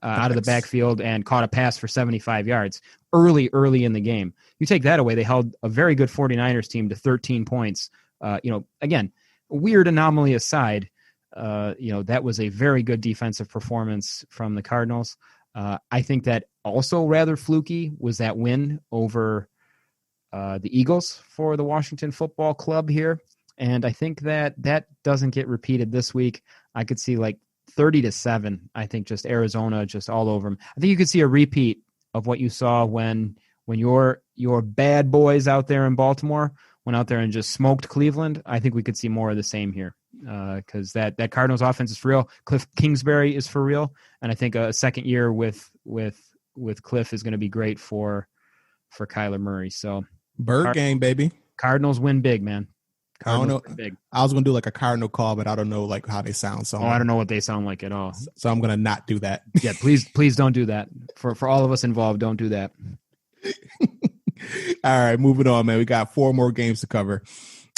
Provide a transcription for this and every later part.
out of the backfield and caught a pass for 75 yards early in the game. You take that away, they held a very good 49ers team to 13 points. Again, weird anomaly aside, that was a very good defensive performance from the Cardinals. I think that also rather fluky was that win over the Eagles for the Washington Football Club here. And I think that doesn't get repeated this week. I could see like 30-7. I think just Arizona just all over them. I think you could see a repeat of what you saw when your bad boys out there in Baltimore went out there and just smoked Cleveland. I think we could see more of the same here because that Cardinals offense is for real. Cliff Kingsbury is for real, and I think a second year with Cliff is going to be great for Kyler Murray. So Bird game, baby. Cardinals win big, man. I don't know. I was gonna do like a Cardinal call, but I don't know like how they sound. So I don't know what they sound like at all. So I'm gonna not do that. Yeah, please don't do that. For all of us involved, don't do that. All right, moving on, man. We got 4 more games to cover.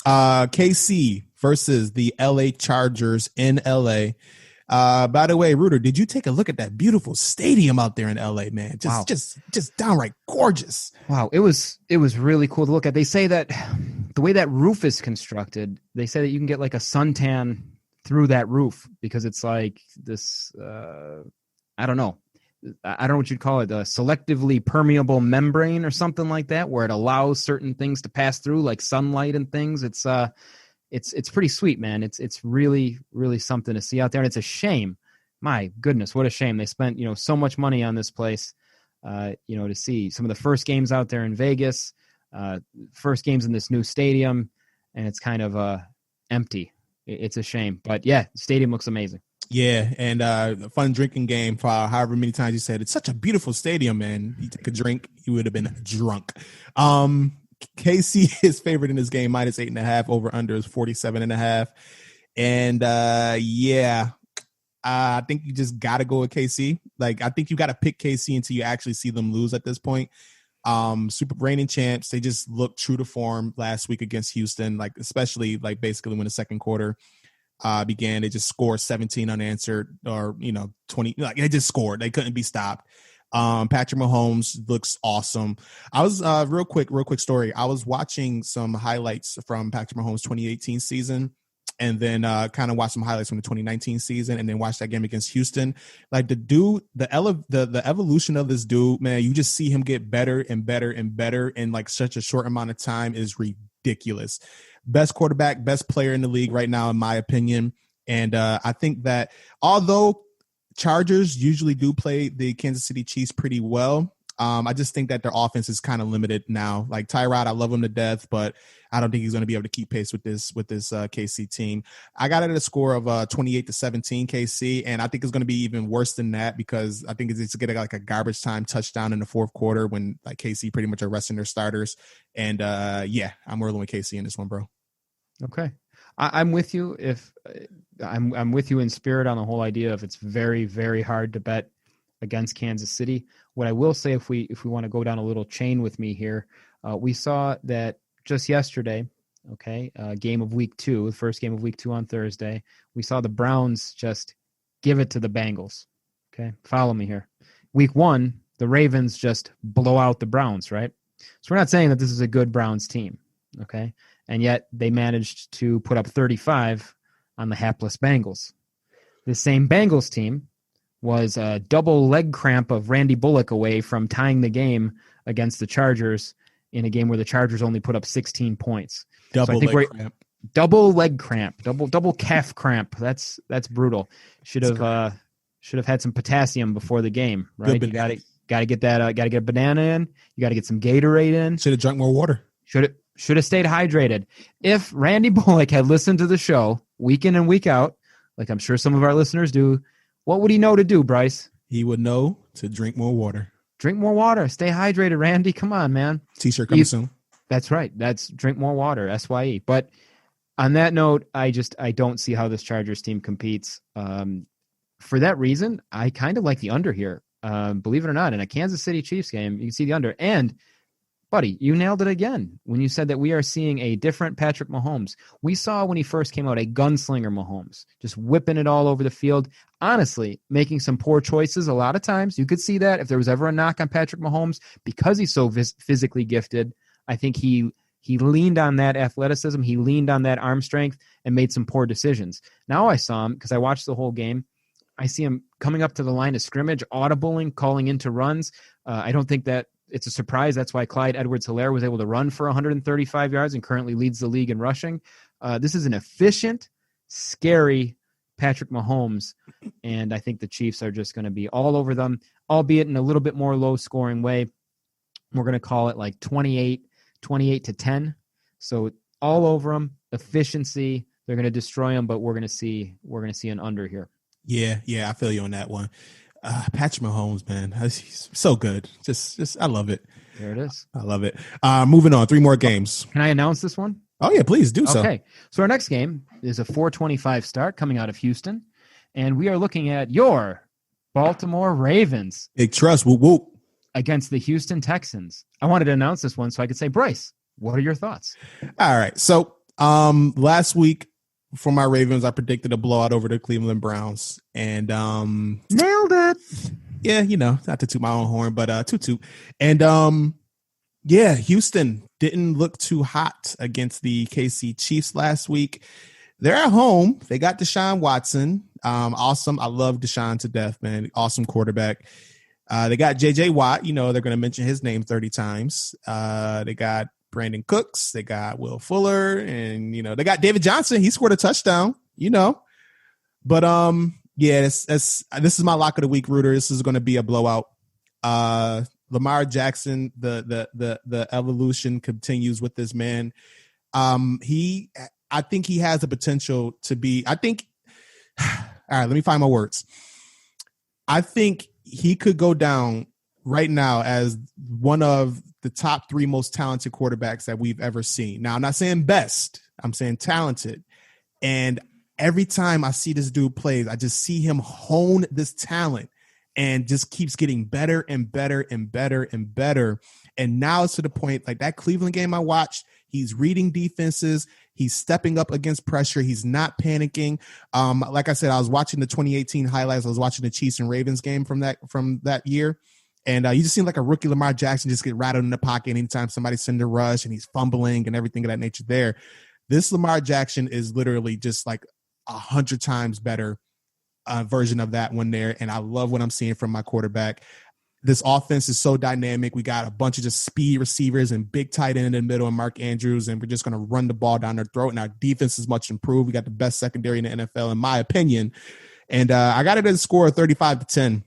KC versus the LA Chargers in LA. By the way, Rueter, did you take a look at that beautiful stadium out there in LA, man? Just downright gorgeous. Wow, it was really cool to look at. They say that the way that roof is constructed, they say that you can get like a suntan through that roof because it's like this. I don't know what you'd call it, a selectively permeable membrane or something like that, where it allows certain things to pass through, like sunlight and things. It's pretty sweet, man. It's really, really something to see out there. And it's a shame. My goodness, what a shame. They spent, so much money on this place, to see some of the first games out there in Vegas, first games in this new stadium, and it's kind of empty. It's a shame. But yeah, the stadium looks amazing. Yeah, and a fun drinking game for however many times you said it's such a beautiful stadium, man. You take a drink, you would have been drunk. KC is favored in this game, minus 8.5. Over under is 47.5. And I think you just got to go with KC. Like, I think you got to pick KC until you actually see them lose at this point. Super reigning champs. They just looked true to form last week against Houston, like especially like basically when the second quarter began. They just scored 17 unanswered or 20. Like they just scored. They couldn't be stopped. Patrick Mahomes looks awesome. I was real quick story. I was watching some highlights from Patrick Mahomes' 2018 season, and then kind of watched some highlights from the 2019 season, and then watched that game against Houston. Like the dude, the evolution of this dude, man, you just see him get better and better and better in like such a short amount of time is ridiculous. Best quarterback, best player in the league right now, in my opinion. And I think that although Chargers usually do play the Kansas City Chiefs pretty well, I just think that their offense is kind of limited now. Like Tyrod, I love him to death, but I don't think he's going to be able to keep pace with this KC team. I got it at a score of 28-17 KC, and I think it's going to be even worse than that because I think it's getting like a garbage time touchdown in the fourth quarter when like KC pretty much are resting their starters. And I'm rolling with KC in this one, bro. Okay. I'm with you. If I'm with you in spirit on the whole idea of it's very, very hard to bet against Kansas City. What I will say, if we want to go down a little chain with me here, we saw that just yesterday, game of week 2, the first game of week 2 on Thursday, we saw the Browns just give it to the Bengals. Okay, follow me here. Week 1, the Ravens just blow out the Browns, right? So we're not saying that this is a good Browns team, okay? And yet they managed to put up 35 on the hapless Bengals. The same Bengals team was a double leg cramp of Randy Bullock away from tying the game against the Chargers in a game where the Chargers only put up 16 points. Double leg cramp, double calf cramp. That's brutal. Should have had some potassium before the game, right? You got to get that. Got to get a banana in. You got to get some Gatorade in. Should have drunk more water. Should have stayed hydrated. If Randy Bullock had listened to the show week in and week out, like I'm sure some of our listeners do, what would he know to do, Bryce? He would know to drink more water. Drink more water. Stay hydrated, Randy. Come on, man. T-shirt coming soon. That's right. That's drink more water, SYE. But on that note, I don't see how this Chargers team competes. For that reason, I kind of like the under here. Believe it or not, in a Kansas City Chiefs game, you can see the under. And Buddy, you nailed it again when you said that we are seeing a different Patrick Mahomes. We saw when he first came out a gunslinger Mahomes, just whipping it all over the field. Honestly, making some poor choices a lot of times. You could see that if there was ever a knock on Patrick Mahomes because he's so physically gifted. I think he leaned on that athleticism. He leaned on that arm strength and made some poor decisions. Now I saw him because I watched the whole game. I see him coming up to the line of scrimmage, audibling, calling into runs. I don't think that it's a surprise. That's why Clyde Edwards-Helaire was able to run for 135 yards and currently leads the league in rushing. This is an efficient, scary Patrick Mahomes, and I think the Chiefs are just going to be all over them, albeit in a little bit more low-scoring way. We're going to call it like 28 to 10. So all over them, efficiency. They're going to destroy them, but we're going to see an under here. Yeah, I feel you on that one. Patrick Mahomes, man, he's so good. Just I love it. There it is. I love it. Moving on, 3 more games. Can I announce this one? Oh yeah, please do so. Okay, so our next game is a 4:25 start coming out of Houston, and we are looking at your Baltimore Ravens. Big trust, whoop whoop, against the Houston Texans. I wanted to announce this one so I could say, Bryce, what are your thoughts? All right, so last week, for my Ravens, I predicted a blowout over the Cleveland Browns, and nailed it. Yeah, not to toot my own horn, but toot. And Houston didn't look too hot against the KC Chiefs last week. They're at home. They got Deshaun Watson. Awesome. I love Deshaun to death, man. Awesome quarterback. They got JJ Watt. They're going to mention his name 30 times. They got Brandon Cooks, they got Will Fuller, and they got David Johnson. He scored a touchdown, But this is my lock of the week, Rueter. This is going to be a blowout. Lamar Jackson, the evolution continues with this man. I think he has the potential to be. All right, let me find my words. I think he could go down right now as one of the top 3 most talented quarterbacks that we've ever seen. Now, I'm not saying best. I'm saying talented. And every time I see this dude plays, I just see him hone this talent and just keeps getting better and better and better and better. And now it's to the point, like that Cleveland game I watched, he's reading defenses. He's stepping up against pressure. He's not panicking. Like I said, I was watching the 2018 highlights. I was watching the Chiefs and Ravens game from that year. And you just seem like a rookie Lamar Jackson just get rattled in the pocket anytime somebody send a rush and he's fumbling and everything of that nature there. This Lamar Jackson is literally just like 100 times better version of that one there. And I love what I'm seeing from my quarterback. This offense is so dynamic. We got a bunch of just speed receivers and big tight end in the middle and Mark Andrews, and we're just going to run the ball down their throat. And our defense is much improved. We got the best secondary in the NFL, in my opinion. And I got it at a score of 35-10.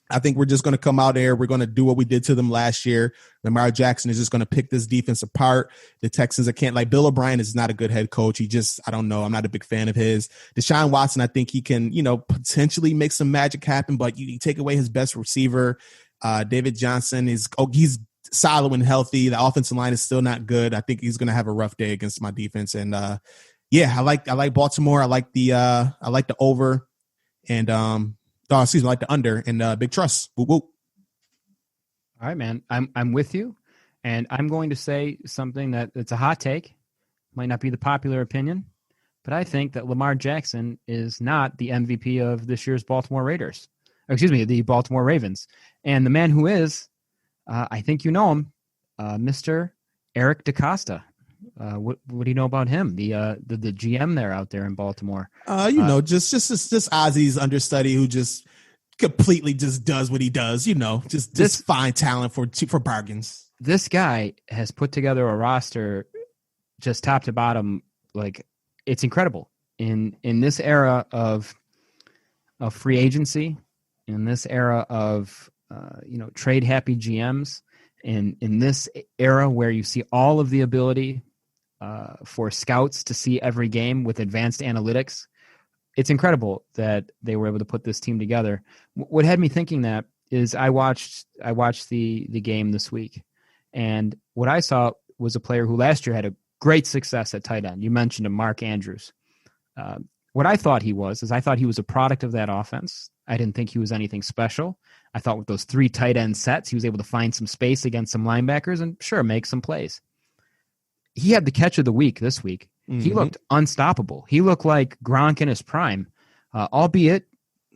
I think we're just going to come out there. We're going to do what we did to them last year. Lamar Jackson is just going to pick this defense apart. The Texans, Bill O'Brien is not a good head coach. I don't know. I'm not a big fan of his. Deshaun Watson, I think he can, potentially make some magic happen, but you take away his best receiver. David Johnson he's solid when healthy. The offensive line is still not good. I think he's going to have a rough day against my defense. And I like Baltimore. I like the over and, I like the under and big trust. Whoop, whoop. All right, man. I'm with you, and I'm going to say something that's a hot take. Might not be the popular opinion, but I think that Lamar Jackson is not the MVP of this year's Baltimore Raiders. The Baltimore Ravens. And the man who is, I think you know him, Mr. Eric DeCosta. What do you know about him? The GM there out there in Baltimore. Just Ozzy's understudy who just completely just does what he does. Just find talent for bargains. This guy has put together a roster, just top to bottom, like it's incredible in this era of free agency, in this era of trade happy GMs, in this era where you see all of the ability for scouts to see every game with advanced analytics. It's incredible that they were able to put this team together. What had me thinking that is I watched the game this week, and what I saw was a player who last year had a great success at tight end. You mentioned him, Mark Andrews. what I thought he was is I thought he was a product of that offense. I didn't think he was anything special. I thought with those 3 tight end sets, he was able to find some space against some linebackers and sure, make some plays. He had the catch of the week this week. Mm-hmm. He looked unstoppable. He looked like Gronk in his prime, albeit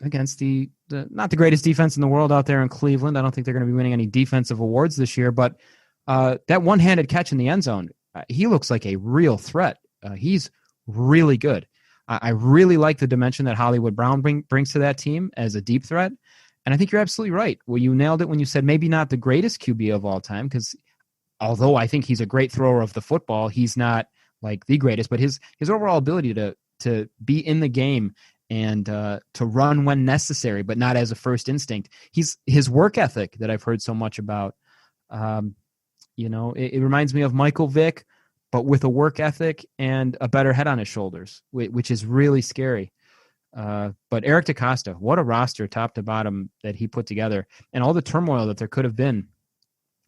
against the not the greatest defense in the world out there in Cleveland. I don't think they're going to be winning any defensive awards this year, but that one-handed catch in the end zone, he looks like a real threat. He's really good. I really like the dimension that Hollywood Brown brings to that team as a deep threat. And I think you're absolutely right. Well, you nailed it when you said maybe not the greatest QB of all time, because although I think he's a great thrower of the football, he's not like the greatest, but his overall ability to be in the game and to run when necessary, but not as a first instinct. His work ethic that I've heard so much about, it reminds me of Michael Vick, but with a work ethic and a better head on his shoulders, which is really scary. But Eric DeCosta, what a roster top to bottom that he put together, and all the turmoil that there could have been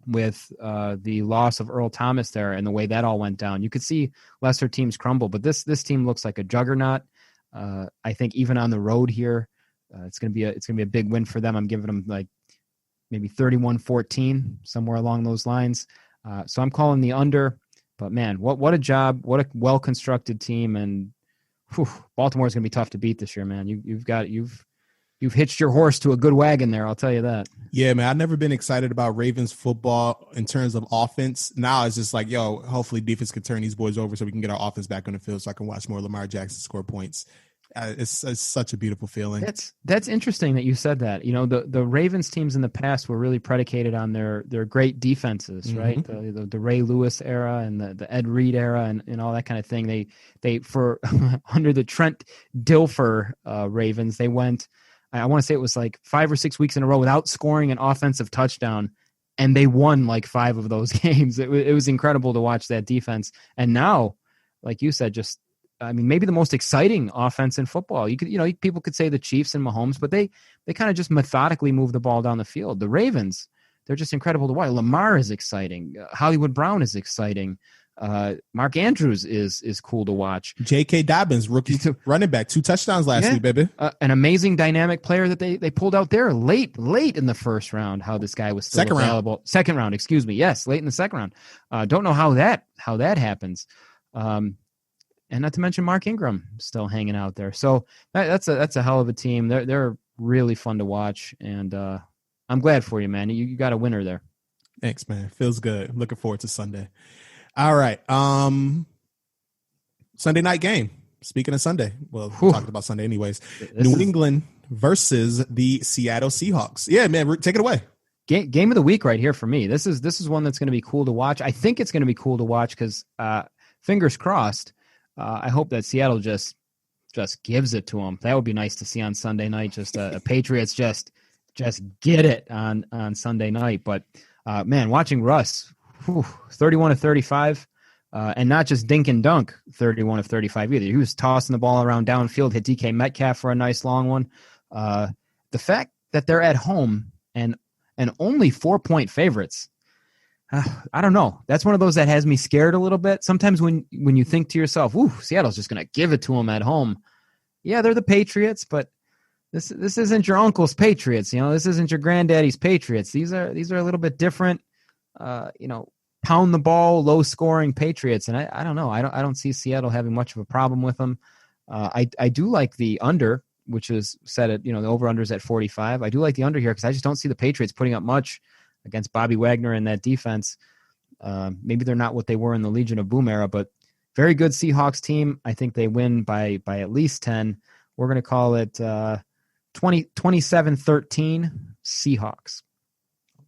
with the loss of Earl Thomas there and the way that all went down. You could see lesser teams crumble, but this team looks like a juggernaut. I think even on the road here, it's going to be a big win for them. I'm giving them like maybe 31-14, somewhere along those lines. So I'm calling the under. But man, what a job! What a well-constructed team, and Baltimore is going to be tough to beat this year, man. You've hitched your horse to a good wagon there. I'll tell you that. Yeah, man. I've never been excited about Ravens football in terms of offense. Now it's just like, hopefully defense can turn these boys over so we can get our offense back on the field so I can watch more Lamar Jackson score points. It's such a beautiful feeling. That's interesting that you said that. The Ravens teams in the past were really predicated on their great defenses, mm-hmm. right? The Ray Lewis era and the Ed Reed era and all that kind of thing. They for under the Trent Dilfer Ravens, they went, I want to say it was like 5 or 6 weeks in a row without scoring an offensive touchdown, and they won like 5 of those games. It was incredible to watch that defense. And now, like you said, maybe the most exciting offense in football. People could say the Chiefs and Mahomes, but they kind of just methodically move the ball down the field. The Ravens, they're just incredible to watch. Lamar is exciting. Hollywood Brown is exciting. Mark Andrews is cool to watch. J.K. Dobbins, rookie running back, 2 touchdowns last week, baby. An amazing dynamic player that they pulled out there late in the first round. How this guy was still available. Second round, excuse me. Yes, late in the second round. Don't know how that happens. And not to mention Mark Ingram still hanging out there. So that's a hell of a team. They're really fun to watch, and I'm glad for you, man. You got a winner there. Thanks, man. Feels good. Looking forward to Sunday. All right. Sunday night game. Speaking of Sunday, well, we're talking about Sunday anyways. New England versus the Seattle Seahawks. Yeah, man, take it away. Game of the week right here for me. This is one that's going to be cool to watch. I think it's going to be cool to watch because fingers crossed. I hope that Seattle just gives it to them. That would be nice to see on Sunday night. Just a Patriots just get it on Sunday night. But man, watching Russ, 31 of 35, and not just dink and dunk 31 of 35 either. He was tossing the ball around downfield, hit DK Metcalf for a nice long one. The fact that they're at home and only 4-point favorites. I don't know. That's one of those that has me scared a little bit. Sometimes when you think to yourself, "Ooh, Seattle's just going to give it to them at home." Yeah, they're the Patriots, but this isn't your uncle's Patriots. This isn't your granddaddy's Patriots. These are a little bit different. Pound the ball, low scoring Patriots, and I don't know. I don't see Seattle having much of a problem with them. I do like the under, which is set at the over under is at 45. I do like the under here because I just don't see the Patriots putting up much against Bobby Wagner and that defense. Maybe they're not what they were in the Legion of Boom era, but very good Seahawks team. I think they win by at least 10. We're going to call it 27-13 Seahawks.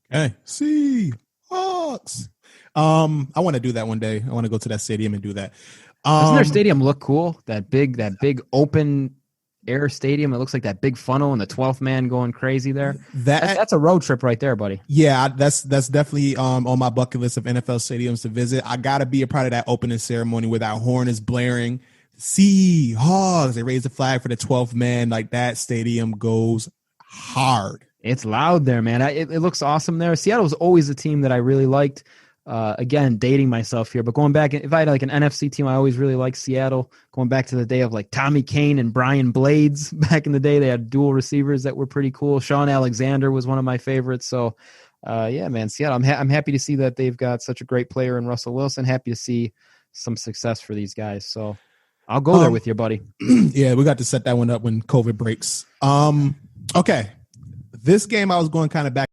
Okay. Seahawks. I want to do that one day. I want to go to that stadium and do that. Doesn't their stadium look cool? That big open air stadium. It looks like that big funnel and the 12th man going crazy there. That's a road trip right there, buddy. Yeah, that's definitely on my bucket list of NFL stadiums to visit. I got to be a part of that opening ceremony where that horn is blaring. Seahawks. They raise the flag for the 12th man. Like that stadium goes hard. It's loud there, man. It looks awesome there. Seattle was always a team that I really liked. Again, dating myself here, but going back, if I had like an NFC team, I always really liked Seattle. Going back to the day of like Tommy Kane and Brian Blades back in the day, they had dual receivers that were pretty cool. Sean Alexander was one of my favorites. So, yeah, man, Seattle. I'm happy to see that they've got such a great player in Russell Wilson. Happy to see some success for these guys. So, I'll go there with you, buddy. Yeah, we got to set that one up when COVID breaks. Okay, this game I was going kind of back